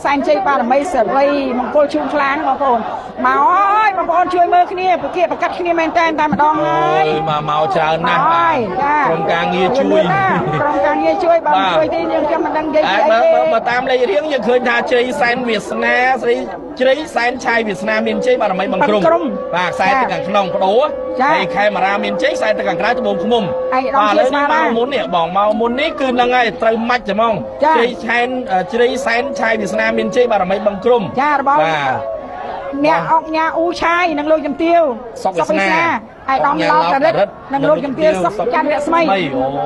សែនជ័យបារមីសេរីមង្គលជូនខ្លាំងបងប្អូនមកអើយបងប្អូនជួយមើលគ្នាប្រកៀកប្រកាត់គ្នាមែនតែម្ដងហើយមកច្រើនណាស់ក្រុមការងារជួយក្រុមការងារជួយបងជួយទេយើងខ្ញុំមិនដឹងនិយាយអីទេបើតាមលេខរៀងយើងឃើញថាជ្រៃសែនវាសនាស្រីជ្រៃសែនឆាយវាសនាមានជ័យបារមីបង្ក្រុមបាទខ្សែទៅខាងក្នុងបដូរហើយខេមរាមានជ័យខ្សែទៅខាងក្រៅត្បូងឃ្មុំបាទឥឡូវនេះមកមុននេះបងមកមុននេះគឺហ្នឹងហើយត្រូវម៉ាច់ហ្មងជ្រៃសែនឆាយវាសនាមានជ័យបារមីបង្ក្រុមចារបស់អ្នកអុកញ៉ាអ៊ូឆាយនិងលោកជំទាវសុកវាសនាឯកឧត្តមឡោតរិទ្ធនិងលោកជំទាវសុកច័ន្ទរស្មី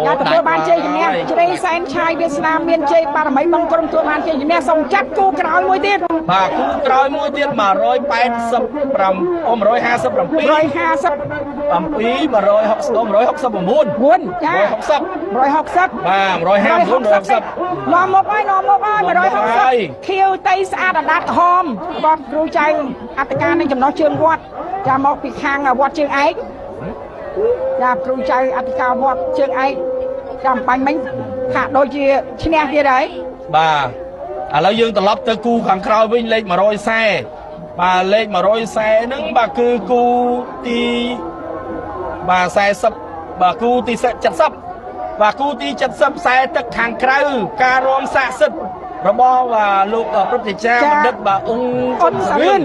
ដែលទទួលបានជ័យជំនះជ្រៃសែនឆាយវាសនាមានជ័យបារមីបង្ក្រុមទទួលបានជ័យជំនះសូមចាត់គូក្រោយមួយទៀតបាទគូក្រោយមួយទៀត157 157 ចា160បាទ150នាំមកហើយ160ខៀវតៃស្អាតអាដាតក្រហមបាទគ្រូចៅអត្តការនឹងចំណោះជើងវត្តចាមកពីខាងវត្តជើងឯកចាគ្រូចៅអធិការវត្តជើងឯកចាំបាញ់មិញថាដូចជាឈ្នះទៀតហើយបាទឥឡូវយើងត្រឡប់ទៅគូខាងក្រោយវិញលេខ140បាទលេខ140ហ្នឹងបាទគឺគូទីបាទ40បាទគូទី70បាទគូទី70ខ្សែទឹកខាងក្រៅការរួមស័ក្តិសិទ្ធិរបស់លោកព្រឹទ្ធាចារ្យបណ្ឌិតបាទអង្គសុនសរឿន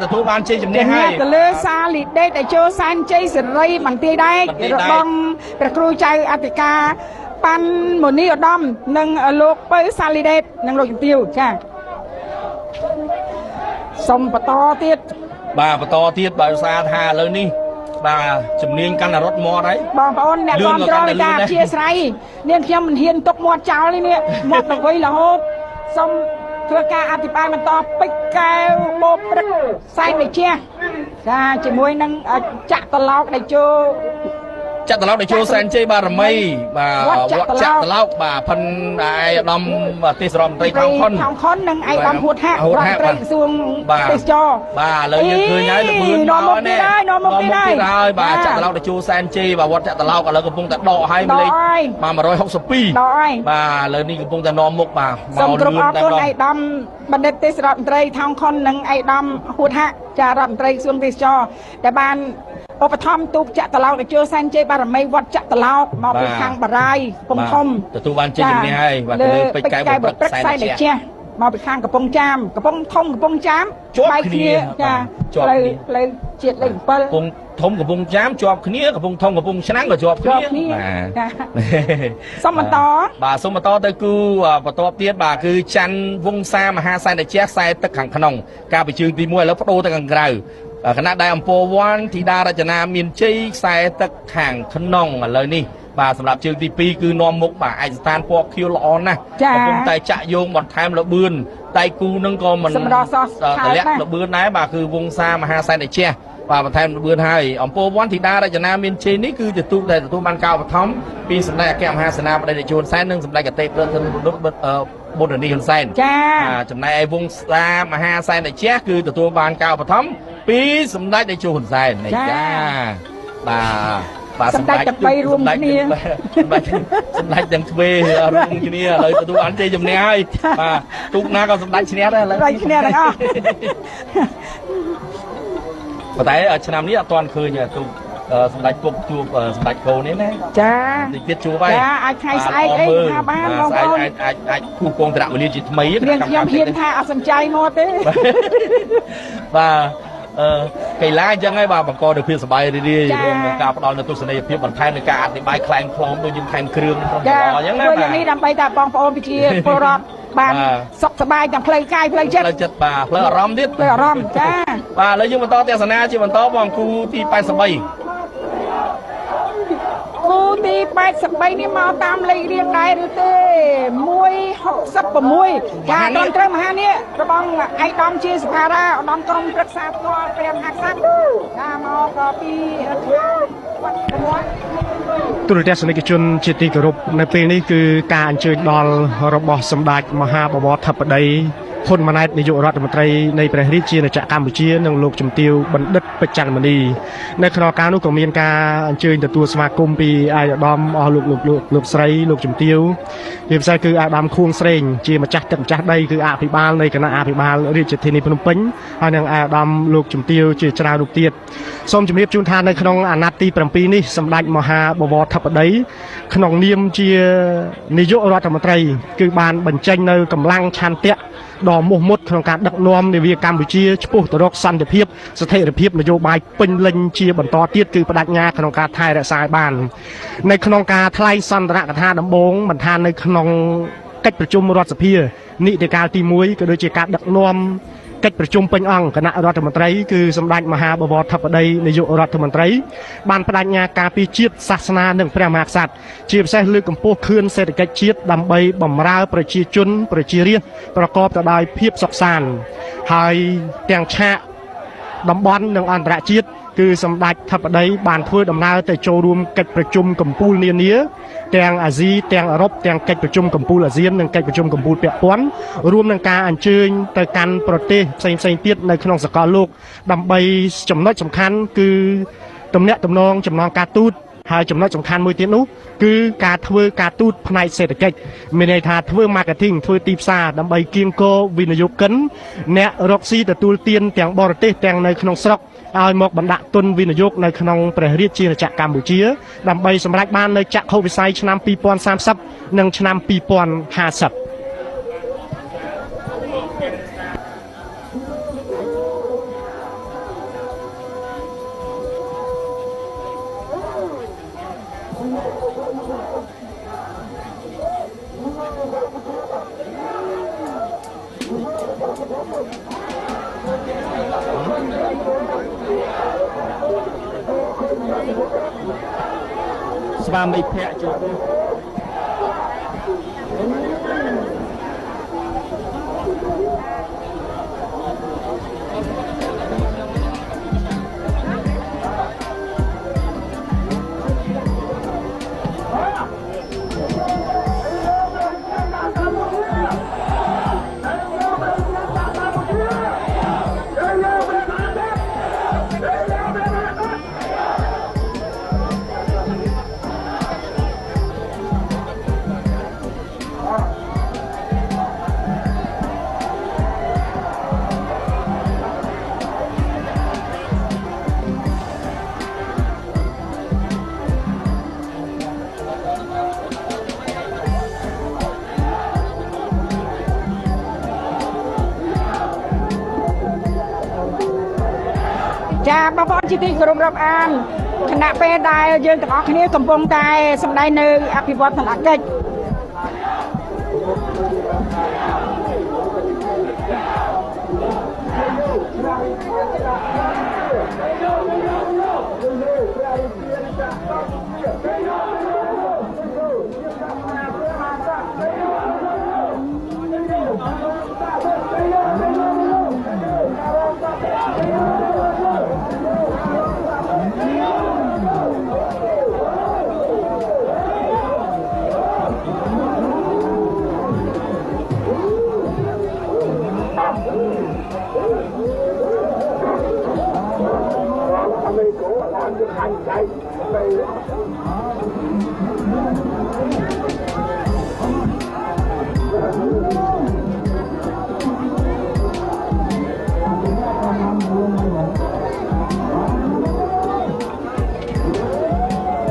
ទទួលបានជ័យជំនះហើយទៅលើសាលីដេតដែលចូលសែនជ័យសេរីបន្ទាយដែករបស់ព្រះគ្រូចៅអធិការប៉ាន់មូនីឧត្តមនិងលោកពៅសាលីដេតនិងលោកជំទាវចាសូមបន្តទៀតបាទបន្តទៀតបើឧស្សាហ៍ថាឥឡូវនេះបាទជំនាញកាន់តែរត់មាត់ហើយបងប្អូនអ្នកគ្រប់គ្រងនៃការអធិស្ឋាននាងខ្ញុំមិនហ៊ានទុកមាត់ចោលនេះមាត់ទៅវិញរហូតសូមធ្វើការអធិប្បាយបន្តពេជ្រកែវបោព្រឹកសែនវិជ្ជាចាជាមួយនឹងចាក់ត្រឡោកដែលចូលចាក់ត្រឡោកដែលចូលសែនជ័យបារមីបាទវត្តចាក់ត្រឡោកបាទផិនឯកឧត្តមទេសរដ្ឋមន្ត្រីថងខុននិងឯកឧត្តមហួតហាក់រដ្ឋមន្ត្រីក្រសួងទេសចរបាទឥឡូវយើងឃើញហើយល្បឿនមកនេះនាំមកនេះហើយបាទចាក់ត្រឡោកដែលចូលសែនជ័យបាទវត្តចាក់ត្រឡោកឥឡូវកំពុងតែដកហើយលេខបាទ162ដកហើយបាទឥឡូវនេះកំពុងតែនាំមុខបាទសូមគ្រប់អរគុណឯកឧត្តមបណ្ឌិតទេសរដ្ឋមន្ត្រីថងខុននិងឯកឧត្តមហួតហាក់ចារដ្ឋមន្ត្រីក្រសួងទេសចរដែលបានឧបត្ថម្ភទូកចាក់ត្រឡោកដែលចូលសែនជ័យបារមីវត្តចាក់ត្រឡោកមកពីខាងបារាយកំពង់ធំទទួលបានជ័យជំនះហើយបាទទៅលើពេជ្រកែវបព្រឹកសែនជ័យមកពីខាងកំពង់ចាមកំពង់ធំកំពង់ចាមបែកគ្នាចាផ្លូវជាតិលេខ7កំពង់ធំកំពង់ចាមជាប់គ្នាកំពង់ធំកំពង់ឆ្នាំងក៏ជាប់គ្នាបាទសូមបន្តបាទសូមបន្តទៅគូបន្ទាប់ទៀតបាទគឺច័ន្ទវង្សមហាសែនតេជះខ្សែទឹកខាងក្នុងការបញ្ជើងទី1ឥឡូវបដូរទៅខាងក្រៅគណៈដែលអំពរវ័នធីតារចនាមានជ័យខ្សែទឹកខាងក្នុងឥឡូវនេះបាទសម្រាប់ជើងទី2គឺនាំមុខបាទឯកស្ថានពណ៌ខៀវល្អណាស់កំពុងតែចាក់យោងបន្ថែមលបឿនតែគូនឹងក៏មិនតម្លាក់លបឿនដែរបាទគឺវង្សមហាសែនតេជះបាទបន្ថែមលបឿនហើយអំពរវ័នធីតារចនាមានជ័យនេះគឺជាទូកដែលទទួលបានការឧបត្ថម្ភពីសម្ដេចអគ្គមហាសេនាបតីតេជោហ៊ុនសែននិងសម្ដេចអតីតប្រធានាធិបតីប៊ុនរ៉ានីហ៊ុនសែនចាចំណែកឯវង្សមហាសែនតេជះគឺទទួលបានការឧបត្ថម្ភពីសម្ដេចតេជោហ៊ុនសែនចាបាទសម្ដេចទាំង3រួមគ្នាសម្ដេចទាំងទ្វេរួមគ្នាឥឡូវទទួលបានជ័យជំនះហើយបាទទូកណាក៏សម្ដេចឈ្នះដែរឥឡូវឈ្នះទាំងអស់ប៉ុន្តែឆ្នាំនេះអត់ទាន់ឃើញទូកសម្ដេចពុកជួបសម្ដេចកូននេះណាចាតិចទៀតជួបហើយចាអាចថ្ងៃស្អែកអីថាបានបងប្អូនអាចគូកងតរវេលាជាថ្មីខ្ញុំហ៊ានថាអត់សំចៃមកទេបាទកីឡាអញ្ចឹងហើយបាទបង្កទៅភាពសប្បាយរីករាយរួមនឹងការផ្ដល់នូវទស្សនីយភាពបន្ថែមនៃការអធិប្បាយខ្លែងខ្លមដូចយើងថែមគ្រឿងក្នុងចអញ្ចឹងណាបាទនេះដើម្បីតែបងប្អូនប្រជាពលរដ្ឋបានសុខសប្បាយទាំងផ្លូវកាយផ្លូវចិត្តបាទផ្លូវអារម្មណ៍ទៀតផ្លូវអារម្មណ៍ចាបាទឥឡូវយើងបន្តទស្សនាជាបន្តបងគូទី83គូទី83នេះមកតាមលេខរៀងដែរឬទេ166ចាត្រឹមត្រូវមហានេះរបស់ឯកឧត្តមជាសភារាឧត្តមក្រុមប្រឹក្សាផ្ទាល់ព្រះមហាក្សត្រចាមកពីទូរទស្សនិកជនជាទីគោរពនៅពេលនេះគឺការអញ្ជើញដល់របស់សម្ដេចមហាបវរធិបតី ហ៊ុនម៉ាណែតនាយករដ្ឋមន្ត្រីនៃព្រះរាជាណាចក្រកម្ពុជានិងលោកជំទាវបណ្ឌិតពេជ្រច័ន្ទមនីនៅក្នុងការនោះក៏មានការអញ្ជើញទទួលស្វាគមន៍ពីអាយឧត្តមអស់លោកស្រីលោកជំទាវជាពិសេសគឺអាដាមខួងស្រេងជាម្ចាស់ទឹកម្ចាស់ដីគឺអភិបាលនៃគណៈអភិបាលរាជធានីភ្នំពេញហើយនិងអាយឧត្តមលោកជំទាវជាច្រើនរូបទៀតសូមជម្រាបជូនថានៅក្នុងអាណត្តិទី7នេះសម្ដេចមហាបវរធិបតីក្នុងនាមជានាយករដ្ឋមន្ត្រីគឺបានបញ្ចេញនៅកម្លាំងឆន្ទៈដ៏មោះមុតក្នុងការដឹកនាំនាវាកម្ពុជាឆ្ពោះទៅរកសន្តិភាពស្ថិរភាពនយោបាយពេញលេញជាបន្តទៀតគឺបដិញ្ញាក្នុងការថែរក្សាឲ្យបាននៅក្នុងការថ្លែងសន្ទរកថាដំបូងមិនថានៅក្នុងកិច្ចប្រជុំរដ្ឋសភានីតិកាលទី1ក៏ដូចជាការដឹកនាំកិច្ចប្រជុំពេញអង្គគណៈរដ្ឋមន្ត្រីគឺសម្ដេចមហាបវរធិបតីនាយករដ្ឋមន្ត្រីបានបដិញ្ញាការពារជាតិសាសនានិងព្រះមហាក្សត្រជាពិសេសលើកកម្ពស់ខឿនសេដ្ឋកិច្ចជាតិដើម្បីបម្រើប្រជាជនប្រជារាស្ត្រប្រកបទៅដោយភាពសុខសាន្តហើយទាំងឆាកតំបន់និងអន្តរជាតិគឺសម្ដេចធិបតីបានធ្វើដំណើរទៅចូលរួមកិច្ចប្រជុំកំពូលនានាទាំងអាស៊ីទាំងអឺរ៉ុបទាំងកិច្ចប្រជុំកំពូលអាស៊ាននិងកិច្ចប្រជុំកំពូលពាក់ព័ន្ធរួមនឹងការអញ្ជើញទៅកាន់ប្រទេសផ្សេងៗទៀតនៅក្នុងសកលលោកដើម្បីចំណុចសំខាន់គឺទំនាក់ទំនងចំណងការទូតហើយចំណុចសំខាន់មួយទៀតនោះគឺការធ្វើការទូតផ្នែកសេដ្ឋកិច្ចមានន័យថាធ្វើ marketing ធ្វើទីផ្សារដើម្បីគៀងគរវិនិយោគិនអ្នករកស៊ីទទួលទានទាំងបរទេសទាំងនៅក្នុងស្រុកឲ្យមកបណ្ដាក់ទុនវិនិយោគនៅក្នុងព្រះរាជាណាចក្រកម្ពុជាដើម្បីសម្រេចបាននៅចក្ខុវិស័យឆ្នាំ2030និងឆ្នាំ2050ស្វាមីភ័ក្រចូលចាបងប្អូនជាទីគោរពរាប់អានគណៈពេលដែលយើងទាំងអស់គ្នាកំពុងតែសម្ដែងនៅអភិវឌ្ឍនកិច្ច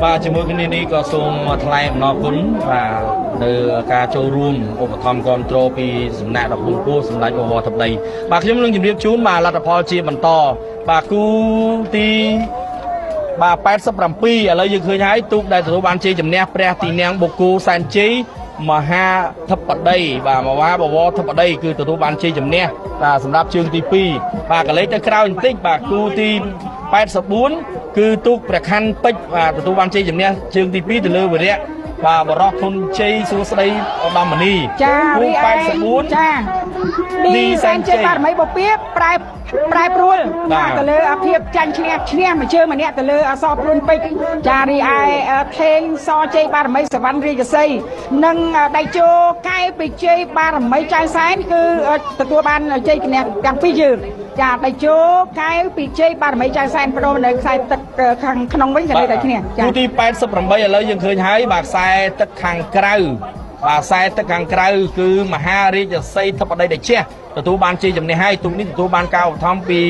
បាទជាមួយគ្នានេះក៏សូមថ្លែងអំណរគុណបាទនៅការចូលរួមឧបត្ថម្ភគ្រប់គ្រងពីសំណាក់ដ៏ខ្ពង់ខ្ពស់សម្ដេចបវរធិបតីបាទខ្ញុំនឹងជម្រាបជូនបាទលទ្ធផលជាបន្តបាទគូទីបាទ87ឥឡូវយើងឃើញហើយទូកដែលទទួលបានជ័យជំនះព្រះទីនាំងបូកូសែនជ័យមហាធិបតីបាទមហាបវរធិបតីគឺទទួលបានជ័យជំនះបាទសម្រាប់ជើងទី2បាទកលេចទៅក្រោយបន្តិចបាទគូទី84គឺទូកព្រះខ័នពេជ្របាទទទួលបានជ័យជំនះជើងទី2ទៅលើវីរៈបាទបរោះធុនជ័យសួស្តីឧត្តមមនីចាគូ84ចា ឌីសែនជ័យបារមីបពៀប្រែប្រួលទៅលើអាភិបចាញ់ឈ្នះមួយជើងម្នាក់ទៅលើអសព្រួនពេជ្រចារីឯថេងសជ័យបារមីសវណ្ណរាជសីនិងដៃជោកែពីជ័យបារមីចៅសែនគឺទទួលបានជ័យឈ្នះទាំងពីរជើងចាដៃជោកែពីជ័យបារមីចៅសែនបដូរនៅខ្សែទឹកខាងក្នុងវិញក៏នៅតែឈ្នះគូទី88ឥឡូវយើងឃើញហើយបាទខ្សែទឹកខាងក្រៅបាទខ្សែទឹកខាងក្រៅគឺមហារាជសីធិបតីតេជះទទួលបានជ័យជំនះហើយទូកនេះទទួលបានការឧបត្ថម្ភពី